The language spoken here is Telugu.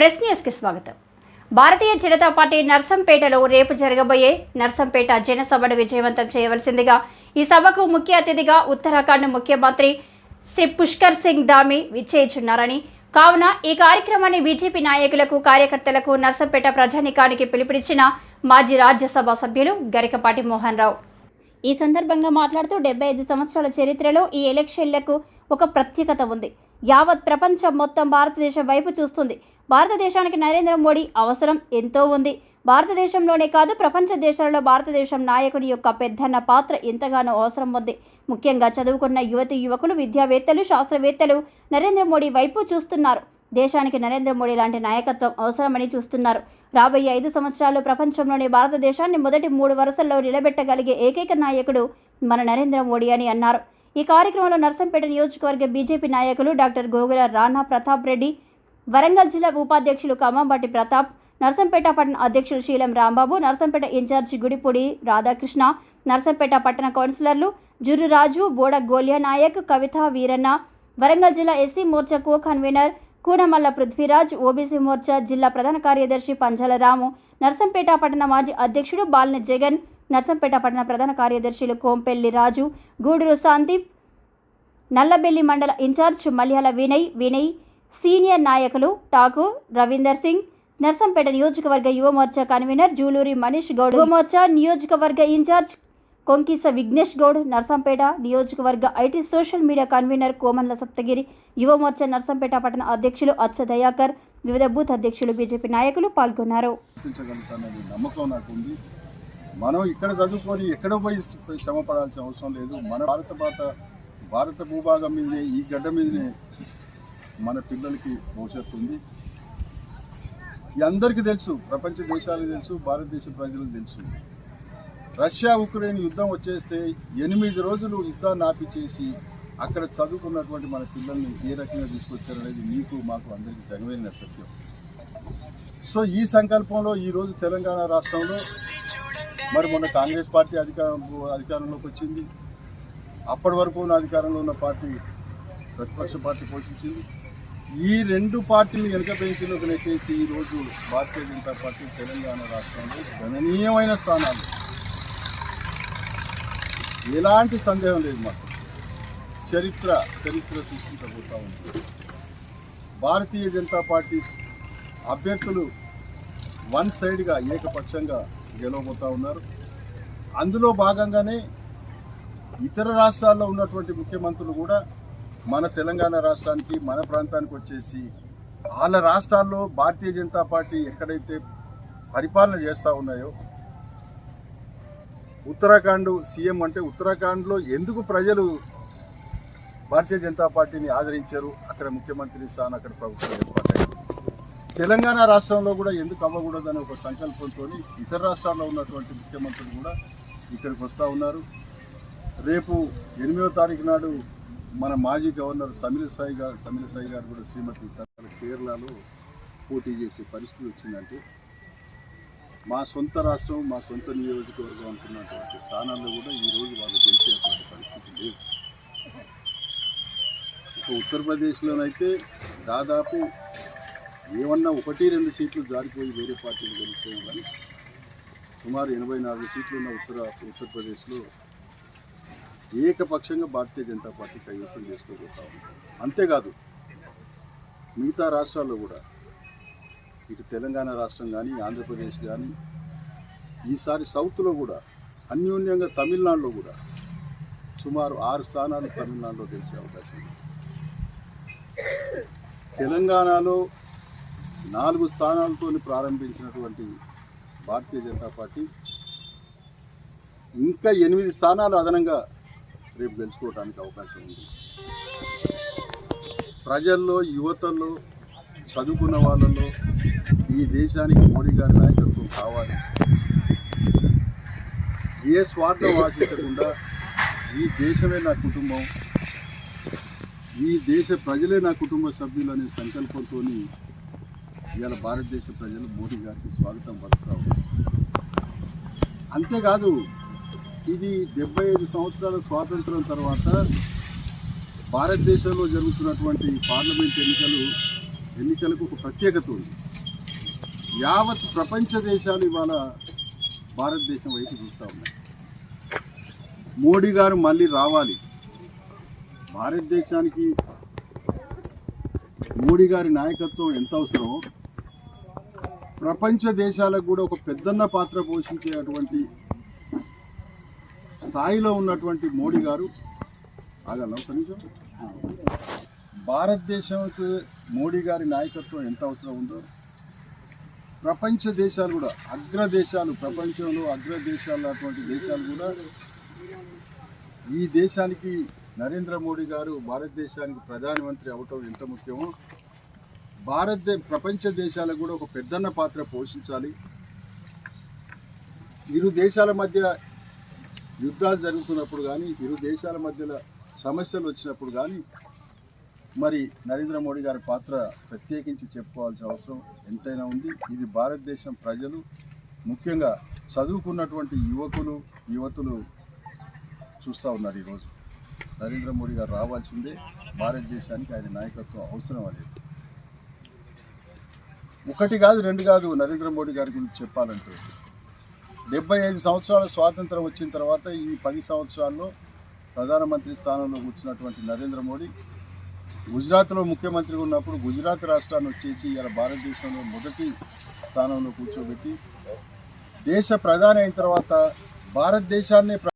ప్రెస్ న్యూస్కి స్వాగతం. భారతీయ జనతా పార్టీ నర్సంపేటలో రేపు జరగబోయే నర్సంపేట జనసభను విజయవంతం చేయవలసిందిగా ఈ సభకు ముఖ్య అతిథిగా ఉత్తరాఖండ్ ముఖ్యమంత్రి శ్రీ పుష్కర్ సింగ్ ధామీ విచ్చేయుచున్నారని, కావున ఈ కార్యక్రమాన్ని బీజేపీ నాయకులకు, కార్యకర్తలకు, నర్సంపేట ప్రజానీకానికి పిలుపునిచ్చిన మాజీ రాజ్యసభ సభ్యులు గరికపాటి మోహన్ రావు ఈ సందర్భంగా మాట్లాడుతూ 75 సంవత్సరాల చరిత్రలో ఈ ఎలక్షన్లకు ఒక ప్రత్యేకత ఉంది. యావత్ ప్రపంచం మొత్తం భారతదేశం వైపు చూస్తుంది. భారతదేశానికి నరేంద్ర మోడీ అవసరం ఎంతో ఉంది. భారతదేశంలోనే కాదు, ప్రపంచ దేశాలలో భారతదేశం నాయకుడి యొక్క పెద్దన్న పాత్ర ఎంతగానో అవసరం ఉంది. ముఖ్యంగా చదువుకున్న యువతి యువకులు, విద్యావేత్తలు, శాస్త్రవేత్తలు నరేంద్ర మోడీ వైపు చూస్తున్నారు. దేశానికి నరేంద్ర మోడీ లాంటి నాయకత్వం అవసరమని చూస్తున్నారు. రాబోయే 5 సంవత్సరాల్లో ప్రపంచంలోని భారతదేశాన్ని మొదటి 3 వరుసల్లో నిలబెట్టగలిగే ఏకైక నాయకుడు మన నరేంద్ర మోడీ అని అన్నారు. ఈ కార్యక్రమంలో నర్సంపేట నియోజకవర్గ బీజేపీ నాయకులు డాక్టర్ గోగుల రాణా ప్రతాప్ రెడ్డి, వరంగల్ జిల్లా ఉపాధ్యక్షులు కమ్మంబట్టి ప్రతాప్, నర్సంపేట పట్టణ అధ్యక్షులు శీలం రాంబాబు, నర్సంపేట ఇన్ఛార్జి గుడిపూడి రాధాకృష్ణ, నర్సంపేట పట్టణ కౌన్సిలర్లు జుర్రు రాజు, బోడ గోల్యా నాయక్, కవిత వీరన్న, వరంగల్ జిల్లా SC Morcha co convener Koonamalla Prithviraj, OBC Morcha జిల్లా ప్రధాన కార్యదర్శి పంజాల రాము, నర్సంపేట పట్టణ మాజీ అధ్యక్షుడు బాలిన జగన్, నర్సంపేట పట్టణ ప్రధాన కార్యదర్శులు కోంపెల్లి రాజు, గూడూరు సందీప్, నల్లబెల్లి మండల ఇన్ఛార్జ్ మల్యాల వినయ్, సీనియర్ నాయకులు ఠాకూర్ రవీందర్ సింగ్, నర్సంపేట నియోజకవర్గ యువ మోర్చా కన్వీనర్ జూలూరి మనీష్ గౌడ్, యువ మోర్చా నియోజకవర్గ ఇన్ఛార్జ్ కొంకిస విఘ్నేష్ గౌడ్, నర్సంపేట నియోజకవర్గ IT social media convener Komanla Saptagiri, యువ మోర్చా నర్సంపేట పట్టణ అధ్యక్షులు అచ్చ దయాకర్, వివిధ బూత్ అధ్యక్షులు, బీజేపీ నాయకులు పాల్గొన్నారు. మనం ఇక్కడ చదువుకొని ఎక్కడ పోయి శ్రమ పడాల్సిన అవసరం లేదు. మన భారత భూభాగం మీదనే, ఈ గడ్డ మీదనే మన పిల్లలకి భవిష్యత్తు ఉంది. అందరికీ తెలుసు, ప్రపంచ దేశాలకు తెలుసు, భారతదేశ ప్రజలకు తెలుసు. రష్యా ఉక్రెయిన్ యుద్ధం వచ్చేస్తే 8 రోజులు యుద్ధాన్ని ఆపిచేసి అక్కడ చదువుకున్నటువంటి మన పిల్లల్ని ఏ రకంగా తీసుకొచ్చారనేది మీకు మాకు అందరికీ జగమైన సత్యం. సో ఈ సంకల్పంలో ఈరోజు తెలంగాణ రాష్ట్రంలో మరి మొన్న కాంగ్రెస్ పార్టీ అధికారంలోకి వచ్చింది. అప్పటి వరకు ఉన్న అధికారంలో ఉన్న పార్టీ ప్రతిపక్ష పార్టీ పోషించింది. ఈ 2 పార్టీలు వెనుక బెంచ్లోకి నెట్టేసి ఈరోజు భారతీయ జనతా పార్టీ తెలంగాణ రాష్ట్రంలో గణనీయమైన స్థానాలు, ఎలాంటి సందేహం లేదు, మాకు చరిత్ర సృష్టించబోతా ఉంది. భారతీయ జనతా పార్టీ అభ్యర్థులు వన్ సైడ్గా ఏకపక్షంగా గెలవబోతూ ఉన్నారు. అందులో భాగంగానే ఇతర రాష్ట్రాల్లో ఉన్నటువంటి ముఖ్యమంత్రులు కూడా మన తెలంగాణ రాష్ట్రానికి, మన ప్రాంతానికి వచ్చేసి వాళ్ళ రాష్ట్రాల్లో భారతీయ జనతా పార్టీ ఎక్కడైతే పరిపాలన చేస్తూ ఉన్నాయో, ఉత్తరాఖండ్ సీఎం అంటే ఉత్తరాఖండ్లో ఎందుకు ప్రజలు భారతీయ జనతా పార్టీని ఆదరించారు, అక్కడ ముఖ్యమంత్రి స్థానం, అక్కడ ప్రభుత్వం ఏర్పాటైంది. తెలంగాణ రాష్ట్రంలో కూడా ఎందుకు అవ్వకూడదని ఒక సంకల్పంతో ఇతర రాష్ట్రాల్లో ఉన్నటువంటి ముఖ్యమంత్రులు కూడా ఇక్కడికి వస్తూ ఉన్నారు. రేపు 8వ తారీఖు నాడు మన మాజీ గవర్నర్ తమిళిసై గారు కూడా శ్రీమతి కేరళలో పోటీ చేసే పరిస్థితి వచ్చిందంటే, మా సొంత రాష్ట్రం, మా సొంత నియోజకవర్గం అనుకున్నటువంటి స్థానాల్లో కూడా ఈరోజు వాళ్ళు గెలిచేటువంటి పరిస్థితి లేదు. ఇక ఉత్తరప్రదేశ్లోనైతే దాదాపు ఏమన్నా 1-2 సీట్లు జారిపోయి వేరే పార్టీలు గెలుస్తాయి, కానీ సుమారు 84 సీట్లు ఉన్న ఉత్తరప్రదేశ్లో ఏకపక్షంగా భారతీయ జనతా పార్టీ కైవసం చేసుకోబోతా ఉంది. అంతేకాదు మిగతా రాష్ట్రాల్లో కూడా, ఇటు తెలంగాణ రాష్ట్రం కానీ, ఆంధ్రప్రదేశ్ కానీ, ఈసారి సౌత్లో కూడా అన్యోన్యంగా తమిళనాడులో కూడా సుమారు 6 స్థానాలు తమిళనాడులో గెలిచే అవకాశం ఉంది. తెలంగాణలో 4 స్థానాలతో ప్రారంభించినటువంటి భారతీయ జనతా పార్టీ ఇంకా 8 స్థానాలు అదనంగా రేపు గెలుచుకోవడానికి అవకాశం ఉంది. ప్రజల్లో, యువతల్లో, చదువుకున్న వాళ్ళల్లో ఈ దేశానికి మోడీ గారి నాయకత్వం కావాలి. ఏ స్వార్థం ఆశించకుండా ఈ దేశమే నా కుటుంబం, ఈ దేశ ప్రజలే నా కుటుంబ సభ్యులు అనే సంకల్పంతో ఇవాళ భారతదేశ ప్రజలు మోడీ గారికి స్వాగతం పలుకుతారు. అంతేకాదు, ఇది 75 సంవత్సరాల స్వాతంత్రం తర్వాత భారతదేశంలో జరుగుతున్నటువంటి పార్లమెంట్ ఎన్నికలకు ఒక ప్రత్యేకత ఉంది. యావత్ ప్రపంచ దేశాలు ఇవాళ భారతదేశం వైపు చూస్తూ ఉన్నాయి. మోడీ గారు మళ్ళీ రావాలి. భారతదేశానికి మోడీ గారి నాయకత్వం ఎంత అవసరమో ప్రపంచ దేశాలకు కూడా ఒక పెద్దన్న పాత్ర పోషించేటువంటి స్థాయిలో ఉన్నటువంటి మోడీ గారు ఆగలం కనీసం భారతదేశంకు మోడీ గారి నాయకత్వం ఎంత అవసరం ఉందో ప్రపంచ దేశాలు కూడా అగ్రదేశాలు, ప్రపంచంలో అగ్రదేశాలు అటువంటి దేశాలు కూడా ఈ దేశానికి నరేంద్ర మోడీ గారు భారతదేశానికి ప్రధానమంత్రి అవటం ఎంత ముఖ్యమో ప్రపంచ దేశాలకు కూడా ఒక పెద్దన్న పాత్ర పోషించాలి. ఇరు దేశాల మధ్య యుద్ధాలు జరుగుతున్నప్పుడు కానీ, ఇరు దేశాల మధ్యలో సమస్యలు వచ్చినప్పుడు కానీ మరి నరేంద్ర మోడీ గారి పాత్ర ప్రత్యేకించి చెప్పుకోవాల్సిన అవసరం ఎంతైనా ఉంది. ఇది భారతదేశం ప్రజలు, ముఖ్యంగా చదువుకున్నటువంటి యువతులు చూస్తూ ఉన్నారు. ఈరోజు నరేంద్ర మోడీ గారు రావాల్సిందే, భారతదేశానికి ఆయన నాయకత్వం అవసరం అనేది. ఒకటి కాదు, రెండు కాదు. నరేంద్ర మోడీ గారి గురించి చెప్పాలంటే 75 సంవత్సరాల స్వాతంత్రం వచ్చిన తర్వాత ఈ 10 సంవత్సరాల్లో ప్రధానమంత్రి స్థానంలో కూర్చున్నటువంటి నరేంద్ర మోడీ గుజరాత్లో ముఖ్యమంత్రిగా ఉన్నప్పుడు గుజరాత్ రాష్ట్రాన్ని వచ్చేసి ఇలా భారతదేశంలో మొదటి స్థానంలో కూర్చోబెట్టి దేశ ప్రధాని అయిన తర్వాత భారతదేశాన్నే